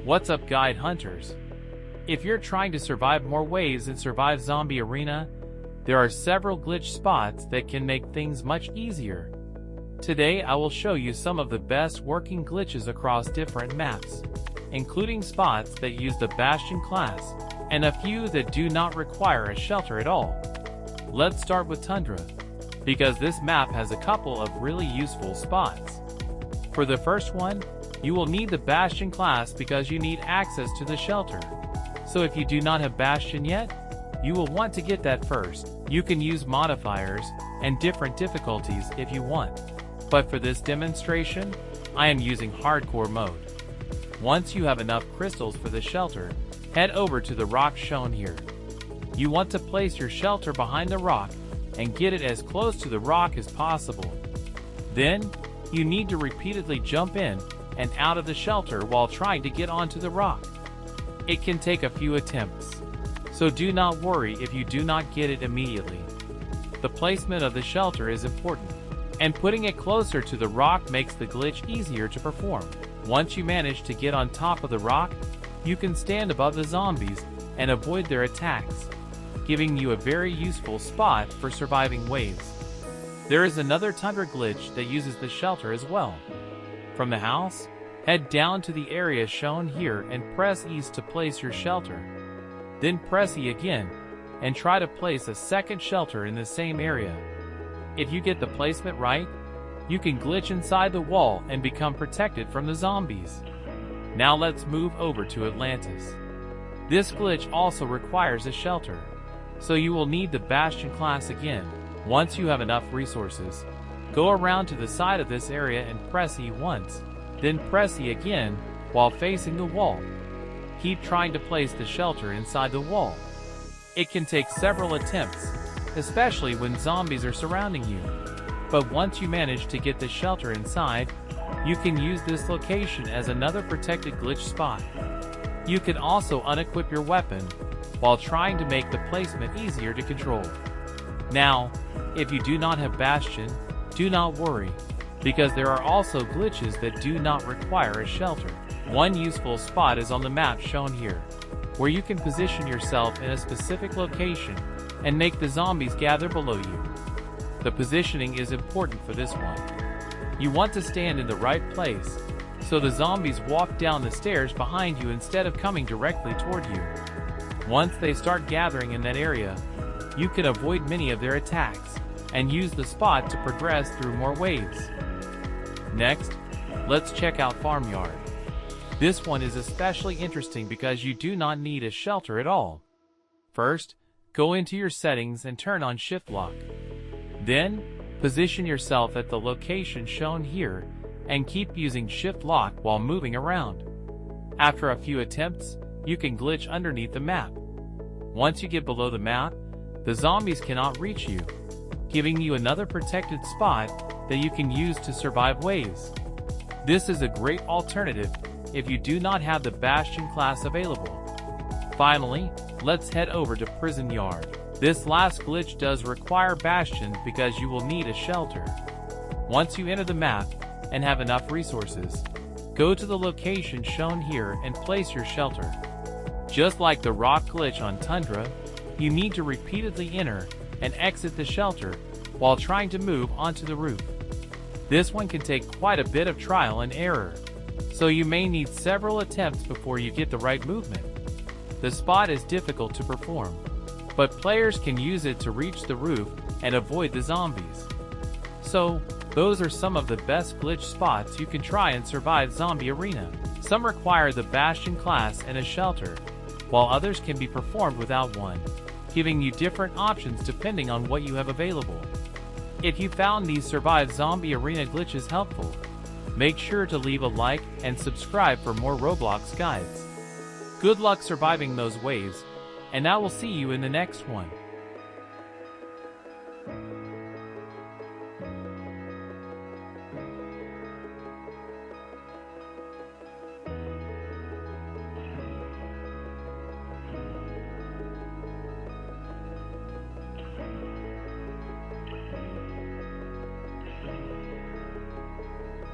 What's up, guide hunters? If you're trying to survive more waves in Survive Zombie Arena, there are several glitch spots that can make things much easier. Today I will show you some of the best working glitches across different maps, including spots that use the Bastion class, and a few that do not require a shelter at all. Let's start with Tundra, because this map has a couple of really useful spots. For the first one, you will need the Bastion class because you need access to the shelter. So if you do not have Bastion yet, you will want to get that first. You can use modifiers and different difficulties if you want, but for this demonstration, I am using hardcore mode. Once you have enough crystals for the shelter, head over to the rock shown here. You want to place your shelter behind the rock and get it as close to the rock as possible. Then, you need to repeatedly jump in and out of the shelter while trying to get onto the rock. It can take a few attempts, so do not worry if you do not get it immediately. The placement of the shelter is important, and putting it closer to the rock makes the glitch easier to perform. Once you manage to get on top of the rock, you can stand above the zombies and avoid their attacks, giving you a very useful spot for surviving waves. There is another Tundra glitch that uses the shelter as well. From the house, head down to the area shown here and press E to place your shelter. Then press E again, and try to place a second shelter in the same area. If you get the placement right, you can glitch inside the wall and become protected from the zombies. Now let's move over to Atlantis. This glitch also requires a shelter, so you will need the Bastion class again. Once you have enough resources, go around to the side of this area and press E once, then press E again while facing the wall. Keep trying to place the shelter inside the wall. It can take several attempts, especially when zombies are surrounding you. But once you manage to get the shelter inside, you can use this location as another protected glitch spot. You can also unequip your weapon while trying to make the placement easier to control. Now, if you do not have Bastion, do not worry, because there are also glitches that do not require a shelter. One useful spot is on the map shown here, where you can position yourself in a specific location and make the zombies gather below you. The positioning is important for this one. You want to stand in the right place, so the zombies walk down the stairs behind you instead of coming directly toward you. Once they start gathering in that area, you can avoid many of their attacks and use the spot to progress through more waves. Next, let's check out Farmyard. This one is especially interesting because you do not need a shelter at all. First, go into your settings and turn on Shift Lock. Then, position yourself at the location shown here and keep using Shift Lock while moving around. After a few attempts, you can glitch underneath the map. Once you get below the map, the zombies cannot reach you, giving you another protected spot that you can use to survive waves. This is a great alternative if you do not have the Bastion class available. Finally, let's head over to Prison Yard. This last glitch does require Bastion because you will need a shelter. Once you enter the map and have enough resources, go to the location shown here and place your shelter. Just like the rock glitch on Tundra, you need to repeatedly enter and exit the shelter while trying to move onto the roof. This one can take quite a bit of trial and error, so you may need several attempts before you get the right movement. The spot is difficult to perform, but players can use it to reach the roof and avoid the zombies. So, those are some of the best glitch spots you can try and Survive Zombie Arena. Some require the Bastion class and a shelter, while others can be performed without one, giving you different options depending on what you have available. If you found these Survive Zombie Arena glitches helpful, make sure to leave a like and subscribe for more Roblox guides. Good luck surviving those waves, and I will see you in the next one.